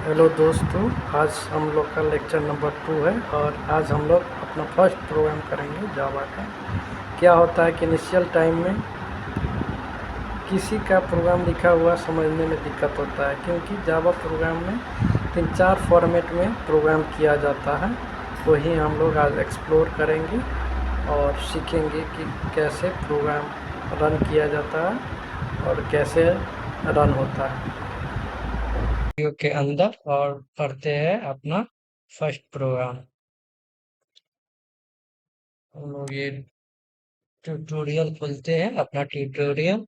Hello दोस्तों। आज हम लोग का लेक्चर नंबर 2 है और आज हम लोग अपना फर्स्ट प्रोग्राम करेंगे जावा का। क्या होता है कि इनिशियल टाइम में किसी का प्रोग्राम लिखा हुआ समझने में दिक्कत होता है, क्योंकि जावा प्रोग्राम में 3-4 फॉर्मेट में प्रोग्राम किया जाता है। वही हम लोग आज एक्सप्लोर करेंगे और सीखेंगे कि कैसे प्रोग्राम रन किया जाता है और कैसे रन होता है वीडियो के अंदर, और करते हैं अपना फर्स्ट प्रोग्राम। हम लोग ये ट्यूटोरियल खोलते हैं, अपना ट्यूटोरियल।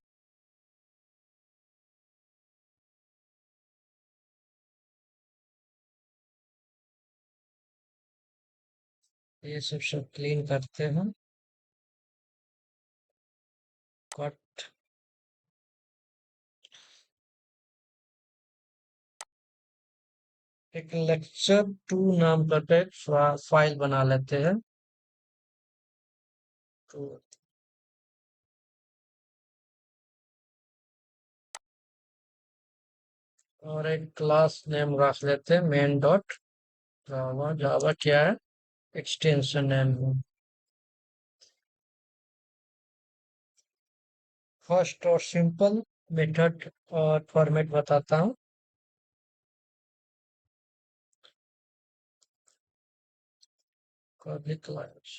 ये सब क्लीन करते हैं। कट। एक लेक्चर 2 नाम करके एक फाइल बना लेते हैं। तो और एक क्लास नेम रख लेते हैं मेन डॉट जावा। जावा क्या है? एक्सटेंशन नेम है। फर्स्ट और सिंपल मेथड और फॉर्मेट बताता हूँ। Curly class.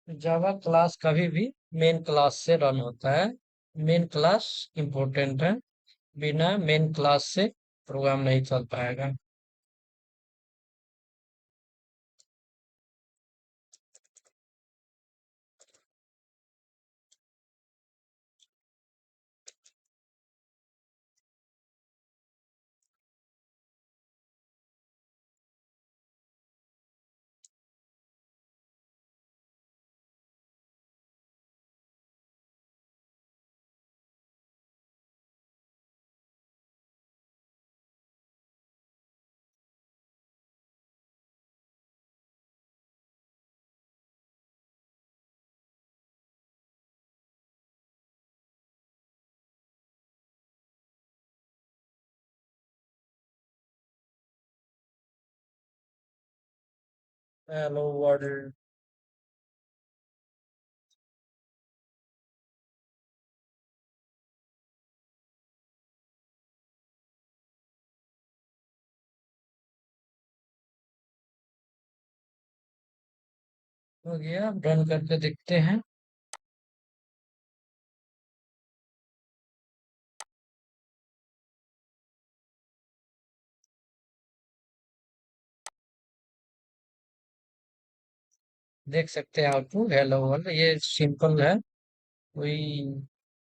जावा क्लास कभी भी मेन क्लास से रन होता है। मेन क्लास इम्पोर्टेंट है। बिना मेन क्लास से प्रोग्राम नहीं चल पाएगा। Hello world. हो गया, रन करके देखते हैं। देख सकते हैं आउटपुट हेलो वर्ल्ड। ये सिंपल है, कोई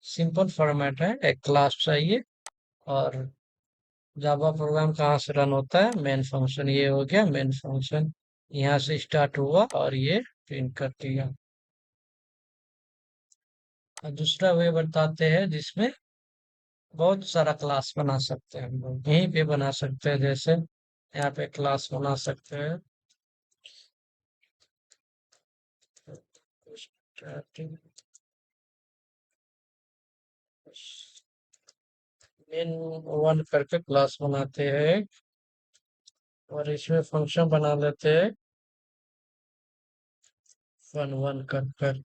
सिंपल फॉर्मेट है। एक क्लास चाहिए और जावा प्रोग्राम कहाँ से रन होता है? Main function. ये हो गया मेन फंक्शन, यहाँ से स्टार्ट हुआ और ये प्रिंट कर दिया। और दूसरा वे बताते हैं जिसमें बहुत सारा क्लास बना सकते हैं हम लोग। यहीं पे बना सकते हैं, जैसे यहाँ पे क्लास बना सकते हैं। स्टार्टिंग मेन वन करके क्लास बनाते हैं और इसमें फंक्शन बना लेते हैं वन वन कर।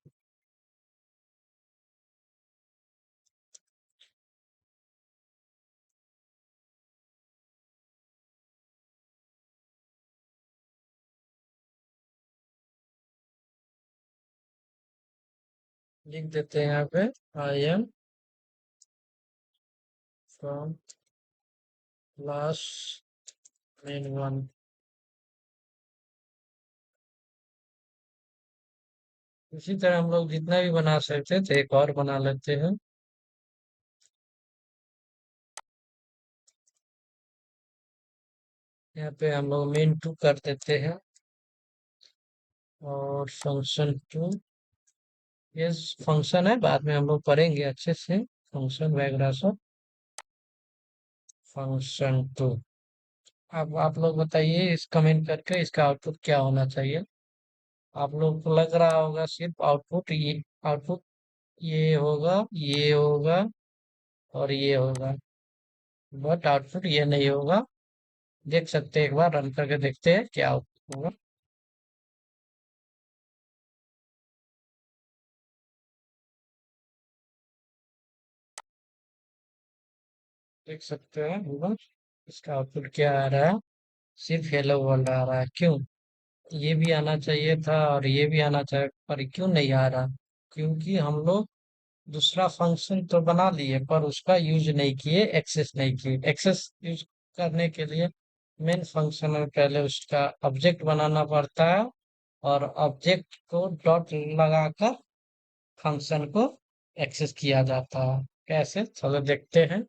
लिख देते हैं यहाँ पे I am from class main one. इसी तरह हम लोग जितना भी बना सकते थे, एक और बना लेते हैं। यहाँ पे हम लोग मेन टू कर देते हैं और फंक्शन टू। ये फंक्शन है, बाद में हम लोग पढ़ेंगे अच्छे से फंक्शन वगैरह सब। Function two. अब आप लोग बताइए इस कमेंट करके इसका आउटपुट क्या होना चाहिए। आप लोग को लग रहा होगा सिर्फ आउटपुट ये होगा, ये होगा और ये होगा, बट आउटपुट ये नहीं होगा। देख सकते हैं, एक बार रन करके देखते हैं क्या आउटपुट होगा। देख सकते हैं होगा इसका आउटपुट क्या आ रहा है, सिर्फ हेलो वर्ल्ड आ रहा है। क्यों? ये भी आना चाहिए था और ये भी आना चाहिए, पर क्यों नहीं आ रहा? क्योंकि हम लोग दूसरा फंक्शन तो बना लिए पर उसका यूज नहीं किए, एक्सेस नहीं किए। एक्सेस यूज करने के लिए मेन फंक्शन में पहले उसका ऑब्जेक्ट बनाना पड़ता है और ऑब्जेक्ट को डॉट लगाकर फंक्शन को एक्सेस किया जाता है। कैसे, चलो देखते हैं।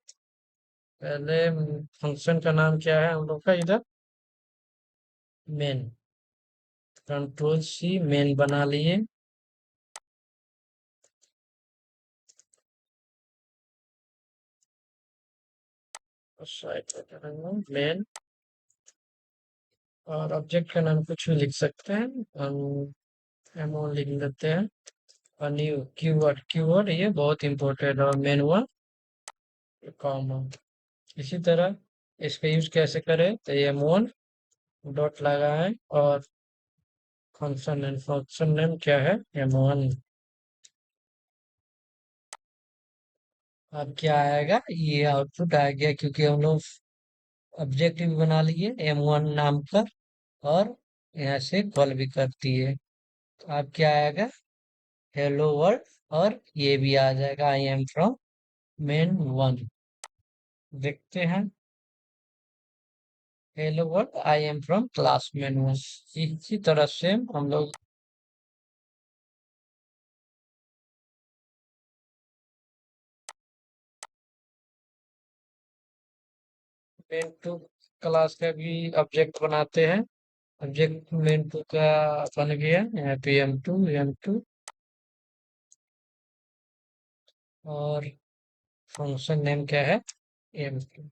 पहले फंक्शन का नाम क्या है हम लोग का इधर? मेन। कंट्रोल सी मेन बना लिए। मेन, और ऑब्जेक्ट का नाम कुछ भी लिख सकते हैं, हम एमओ लिख लेते हैं। और न्यू कीवर्ड, कीवर्ड ये बहुत इंपॉर्टेंट है। और मेन वन कॉमन। इसी तरह इसका यूज कैसे करें, तो ये एम1 डॉट लगाएं और फंक्शन नेम, फंक्शन नेम क्या है, एम1। अब क्या आएगा, ये आउटपुट आ गया क्योंकि हम लोग ऑब्जेक्ट भी बना लिए एम1 नाम का और यहाँ से कॉल भी कर दिए। तो अब क्या आएगा, हेलो वर्ल्ड, और ये भी आ जाएगा I am from main one. देखते हैं, hello world I am from class main one. इसी तरह से हम लोग मेन टू क्लास का भी ऑब्जेक्ट बनाते हैं। ऑब्जेक्ट मेन टू का बन गया, यहाँ पे एम टू और फंक्शन नेम क्या है, एम2।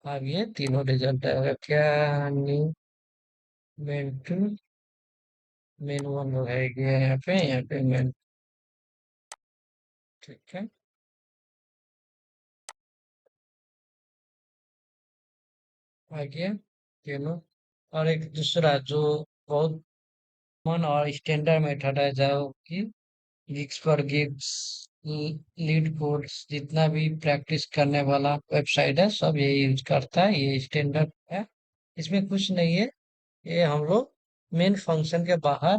अब ये तीनों रिजल्ट आएगा क्या, new main two main one रहेगी यहाँ पे मेन। ठीक है, आगे तीनों। और एक दूसरा जो बहुत कॉमन और स्टैंडर्ड मेथड है, जो कि गिग्स पर गिग्स, लीड कोड्स, जितना भी प्रैक्टिस करने वाला वेबसाइट है सब ये यूज करता है। ये स्टैंडर्ड है, इसमें कुछ नहीं है। ये हम लोग मेन फंक्शन के बाहर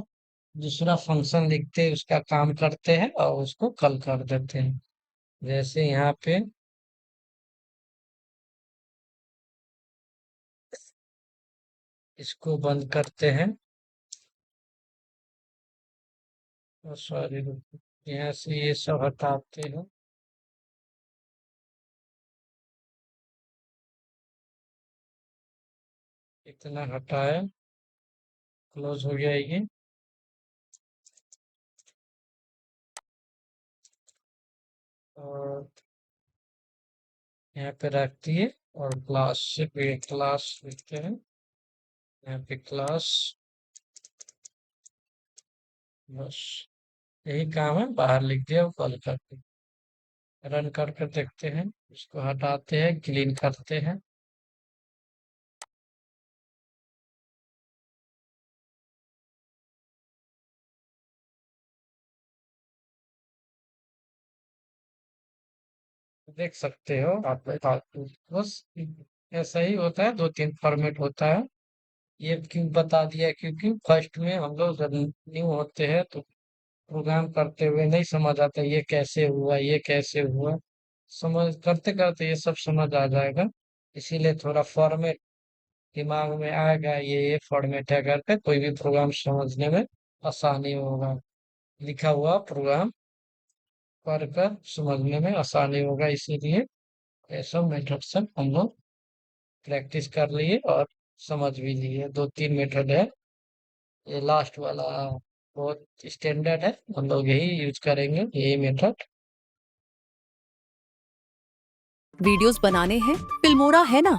दूसरा फंक्शन लिखते हैं, उसका काम करते हैं और उसको कॉल कर देते हैं। जैसे यहाँ पे इसको बंद करते हैं, और सॉरी यहाँ से ये सब हटाते हैं। इतना हटाए, क्लोज हो गया ये। और यहाँ पे रख दिए और क्लास से पे क्लास लिखते हैं, यहाँ पे क्लास। बस यही काम है, बाहर लिख दिया और कॉल करते हैं। रन करके देखते हैं, इसको हटाते हैं, क्लीन करते हैं। देख सकते हो आप बस ऐसा ही होता है, दो तीन फॉर्मेट होता है। ये क्यों बता दिया, क्योंकि फर्स्ट में हम लोग जब न्यू होते हैं तो प्रोग्राम करते हुए नहीं समझ आता ये कैसे हुआ, ये कैसे हुआ। समझ करते करते ये सब समझ आ जाएगा। इसीलिए थोड़ा फॉर्मेट दिमाग में आएगा, ये फॉर्मेट है करके कोई भी प्रोग्राम समझने में आसानी होगा। लिखा हुआ प्रोग्राम पढ़कर समझने में आसानी होगा, इसीलिए ये सब मेथड सब हम लोग प्रैक्टिस कर लिए और समझ भी लिए। दो तीन मेथड है, ये लास्ट वाला बहुत स्टैंडर्ड है, हम लोग यही यूज करेंगे, यही मेथड। वीडियोस बनाने हैं, फिल्मोरा है ना।